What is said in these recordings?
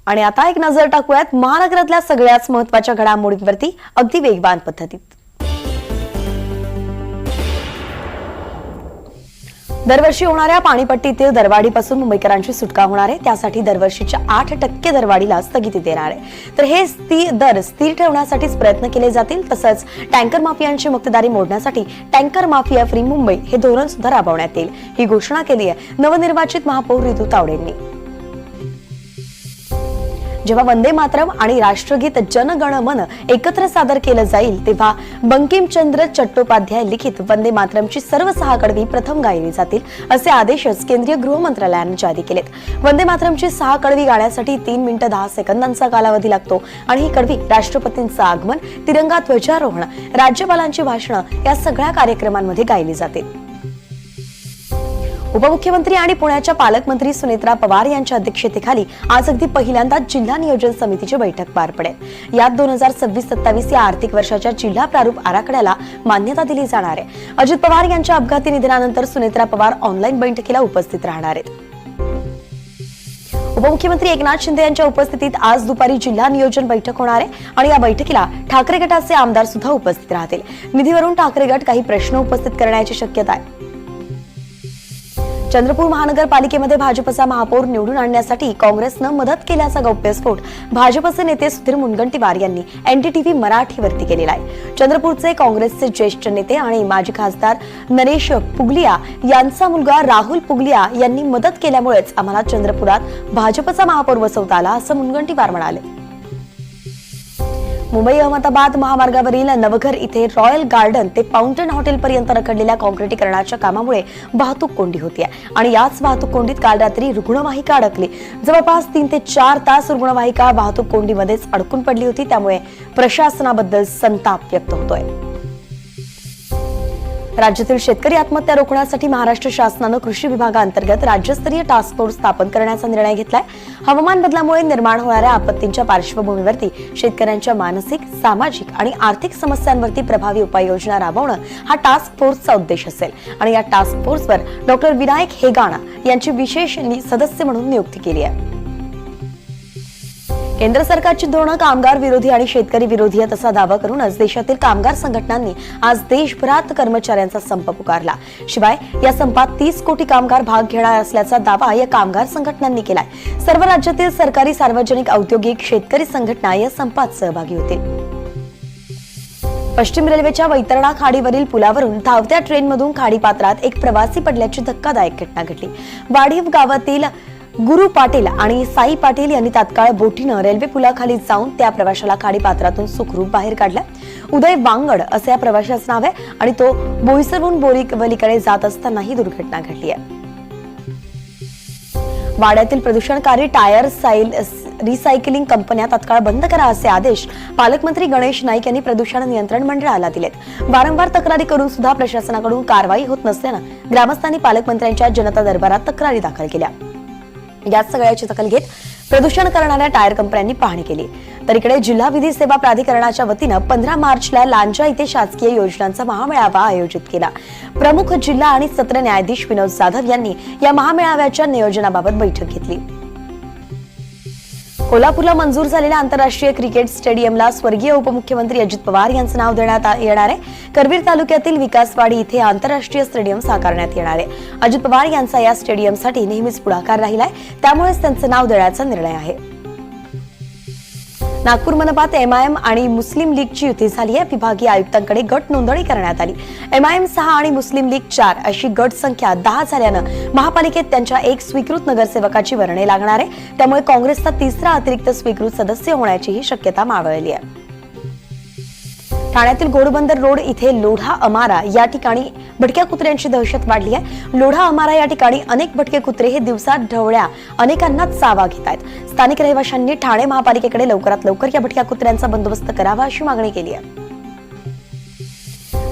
आणि आता एक नजर टाकूयात महानगरातल्या सगळ्याच महत्त्वाच्या घडामोडींवरती अगदी वेगवान पद्धतीत। दरवर्षी होणाऱ्या पाणीपट्टीतील दरवाढीपासून मुंबईकरांची सुटका होणार आहे। त्यासाठी दरवर्षीच्या 8% दरवाढीला स्थगिती देणार आहे। तर हे दर स्थिर ठेवण्यासाठीच प्रयत्न केले जातील। तसंच टँकर माफियांची मुक्तदारी मोडण्यासाठी टँकर माफिया फ्री मुंबई हे धोरण सुद्धा राबवण्यात येईल, ही घोषणा केली आहे नवनिर्वाचित महापौर ऋतू तावडेंनी। जेव्हा वंदे मातरम आणि राष्ट्रगीत जन गण मन एकत्र सादर केलं जाईल तेव्हा बंकिमचंद्र चट्टोपाध्याय लिखित वंदे मातरमची सर्व 6 कडवी प्रथम गायली जातील, असे आदेशच केंद्रीय गृह मंत्रालयाने जारी केलेत। वंदे मातरमची 6 कडवी गाण्यासाठी 3 मिनिटं 10 सेकंदांचा कालावधी लागतो आणि ही कडवी राष्ट्रपतींचं आगमन, तिरंगा ध्वजारोहण, राज्यपालांची भाषणं या सगळ्या कार्यक्रमांमध्ये गायली जातील। उपमुख्यमंत्री आणि पुण्याच्या पालकमंत्री सुनेत्रा पवार यांच्या अध्यक्षतेखाली आज अगदी पहिल्यांदा जिल्हा नियोजन समितीची बैठक पार पडेल। यात 2026-27 या आर्थिक वर्षाच्या जिल्हा प्रारूप आराखड्याला मान्यता दिली जाणार आहे। अजित पवार यांच्या अपघाती निधनानंतर सुनेत्रा पवार ऑनलाईन बैठकीला उपस्थित राहणार आहेत। उपमुख्यमंत्री एकनाथ शिंदे यांच्या उपस्थितीत आज दुपारी जिल्हा नियोजन बैठक होणार आहे आणि या बैठकीला ठाकरे गटाचे आमदार सुद्धा उपस्थित राहतील। निधीवरून ठाकरे गट काही प्रश्न उपस्थित करण्याची शक्यता आहे। चंद्रपूर महानगरपालिकेमध्ये भाजपचा महापौर निवडून आणण्यासाठी काँग्रेसनं मदत केल्याचा गौप्यस्फोट भाजपचे नेते सुधीर मुनगंटीवार यांनी एनडीटीव्ही मराठीवरती केलेला आहे। चंद्रपूरचे काँग्रेसचे ज्येष्ठ नेते आणि माजी खासदार नरेश पुगलिया यांचा मुलगा राहुल पुगलिया यांनी मदत केल्यामुळेच आम्हाला चंद्रपुरात भाजपचा महापौर बसवता आला, असं मुनगंटीवार म्हणाले। मुंबई अहमदाबाद महामार्गावरील नवघर इथे रॉयल गार्डन ते फाउंटन हॉटेल पर्यंत रखडलेल्या कॉन्क्रिटीकरणाच्या कामामुळे वाहतूक कोंडी होती आणि याच वाहतूक कोंडीत काल रात्री रुग्णवाहिका अडकली। जवळपास 3 ते 4 तास रुग्णवाहिका वाहतूक कोंडीमध्येच अडकून पडली होती, त्यामुळे प्रशासनाबद्दल संताप व्यक्त होतोय। राज्यातील शेतकरी आत्महत्या रोखण्यासाठी महाराष्ट्र शासनानं कृषी विभागाअंतर्गत राज्यस्तरीय टास्क फोर्स स्थापन करण्याचा निर्णय घेतलाय। हवामान बदलामुळे निर्माण होणाऱ्या आपत्तींच्या पार्श्वभूमीवरती शेतकऱ्यांच्या मानसिक, सामाजिक आणि आर्थिक समस्यांवरती प्रभावी उपाययोजना राबवणं हा टास्क फोर्सचा उद्देश असेल आणि या टास्क फोर्सवर डॉक्टर विनायक हेगाणा यांची विशेष सदस्य म्हणून नियुक्ती केली आहे। केंद्र सरकारची धोरणं कामगार विरोधी आणि शेतकरी विरोधी आहेत असा दावा करूनच देशातील कामगार संघटनांनी आज देशभरात कर्मचाऱ्यांचा संप पुकारला। शिवाय या संपात 30 कोटी कामगार भाग घेणार असल्याचा दावा या कामगार संघटनांनी केलाय। सर्व राज्यातील सरकारी, सार्वजनिक, औद्योगिक, शेतकरी संघटना या संपात सहभागी होतील। पश्चिम रेल्वेच्या वैतरणा खाडीवरील पुलावरून धावत्या ट्रेनमधून खाडीपात्रात एक प्रवासी पडल्याची धक्कादायक घटना घडली। वाढीव गावातील गुरु पाटील आणि साई पाटील यांनी तात्काळ बोटीनं रेल्वे पुलाखाली जाऊन त्या प्रवाशाला खाडीपात्रातून सुखरूप बाहेर काढलं। उदय वांगड असे या प्रवाशाचं नाव आहे आणि तो बोईसरहून बोरीवलीकडे जात असताना ही दुर्घटना घडली आहे। वाड्यातील प्रदूषणकारी टायर रिसायकलिंग कंपन्या तात्काळ बंद करा असे आदेश पालकमंत्री गणेश नाईक यांनी प्रदूषण नियंत्रण मंडळाला दिलेत। वारंवार तक्रारी करून सुद्धा प्रशासनाकडून कारवाई होत नसल्यानं ग्रामस्थांनी पालकमंत्र्यांच्या जनता दरबारात तक्रारी दाखल केल्या। याच सगळ्याची दखल घेत प्रदूषण करणाऱ्या टायर कंपन्यांनी पाहणी केली। तर इकडे जिल्हा विधी सेवा प्राधिकरणाच्या वतीनं 15 मार्चला लांजा इथे शासकीय योजनांचा महामेळावा आयोजित केला। प्रमुख जिल्हा आणि सत्र न्यायाधीश विनोद जाधव यांनी या महामेळाव्याच्या नियोजनाबाबत बैठक घेतली। कोल्हापूरला मंजूर झालेल्या आंतरराष्ट्रीय क्रिकेट स्टेडियमला स्वर्गीय उपमुख्यमंत्री अजित पवार यांचं नाव देण्यात येणार आहे। करवीर तालुक्यातील विकासवाडी इथे आंतरराष्ट्रीय स्टेडियम साकारण्यात येणार आहे। अजित पवार यांचा या स्टेडियमसाठी नेहमीच पुढाकार राहिलाय, त्यामुळेच त्यांचं नाव देण्याचा निर्णय आहे। नागपूर मनपात एमआयएम आणि मुस्लिम लीगची युती झाली आहे। विभागीय आयुक्तांकडे गट नोंदणी करण्यात आली। एमआयएम 6 आणि मुस्लिम लीग 4 अशी गट संख्या 10 झाल्यानं महापालिकेत त्यांच्या एक स्वीकृत नगरसेवकाची वर्णे लागणार आहे, त्यामुळे काँग्रेसचा 3रा अतिरिक्त स्वीकृत सदस्य होण्याचीही शक्यता मावळली आहे। ठाण्यातील घोडबंदर रोड इथे लोढा अमारा या ठिकाणी भटक्या कुत्र्यांची दहशत वाढली आहे। लोढा अमारा या ठिकाणी अनेक भटके कुत्रे हे दिवसा ढवळ्या अनेकांना चावा घेत आहेत। स्थानिक रहिवाशांनी ठाणे महापालिकेकडे लवकरात लवकर या भटक्या कुत्र्यांचा बंदोबस्त करावा अशी मागणी केली आहे।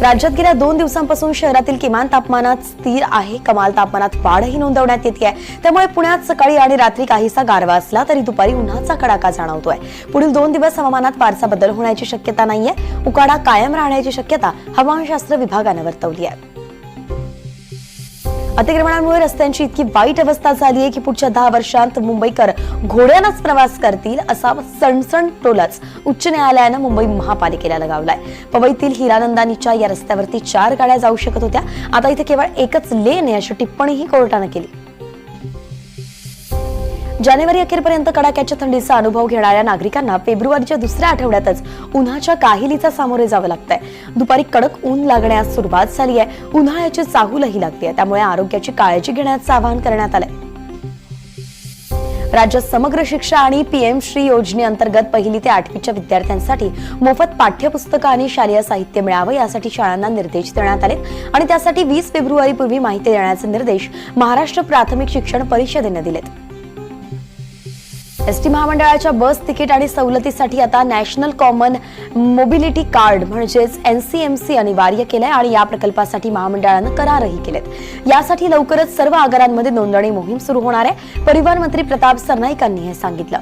राज्यात गेल्या 2 दिवसांपासून शहरातील किमान तापमानात स्थिर आहे, कमाल तापमानात वाढही नोंदवण्यात येते आहे। त्यामुळे पुण्यात सकाळी आणि रात्री काहीसा गारवा असला तरी दुपारी उन्हाचा कडाका जाणवतोय। पुढील 2 दिवस हवामानात फारसा बदल होण्याची शक्यता नाहीये। उकाडा कायम राहण्याची शक्यता हवामानशास्त्र विभागाने वर्तवली आहे। अतिक्रमणामुळे रस्त्यांची इतकी वाईट अवस्था झाली आहे की पुढच्या 10 वर्षांत मुंबईकर घोड्यानंच प्रवास करतील असा सणसण टोलाच उच्च न्यायालयानं मुंबई महापालिकेला लगावलाय. पवईतील हिरानंदानीच्या या रस्त्यावरती 4 गाड्या जाऊ शकत होत्या. आता इथे केवळ एकच लेन आहे अशी टिप्पणीही कोर्टानं केली. जानेवारी अखेरपर्यंत कडाक्याच्या थंडीचा अनुभव घेणाऱ्या नागरिकांना फेब्रुवारीच्या दुसऱ्या आठवड्यातच उन्हाच्या काहिलीचा सामोरे जावं लागतंय. दुपारी कडक ऊन लागण्यास सुरुवात झाली आहे. उन्हाळ्याची चाहूलही लागते. त्यामुळे आरोग्याची काळजी घेण्याचं आवाहन करण्यात आलंय. राज्यात समग्र शिक्षा आणि पीएम श्री योजनेअंतर्गत 1ली ते 8वीच्या विद्यार्थ्यांसाठी मोफत पाठ्यपुस्तकं आणि शालेय साहित्य मिळावं यासाठी शाळांना निर्देश देण्यात आले आणि त्यासाठी 20 फेब्रुवारीपूर्वी माहिती देण्याचे निर्देश महाराष्ट्र प्राथमिक शिक्षण परिषदेने दिलेत. एसटी महामंडळाच्या बस तिकीट आणि सवलतीसाठी आता नॅशनल कॉमन मोबिलिटी कार्ड म्हणजेच NCMC अनिवार्य केलंय आणि या प्रकल्पासाठी महामंडळानं करारही केलेत. यासाठी लवकरच सर्व आगारांमध्ये नोंदणी मोहीम सुरू होणार आहे. परिवहन मंत्री प्रताप सरनाईकांनी हे सांगितलं.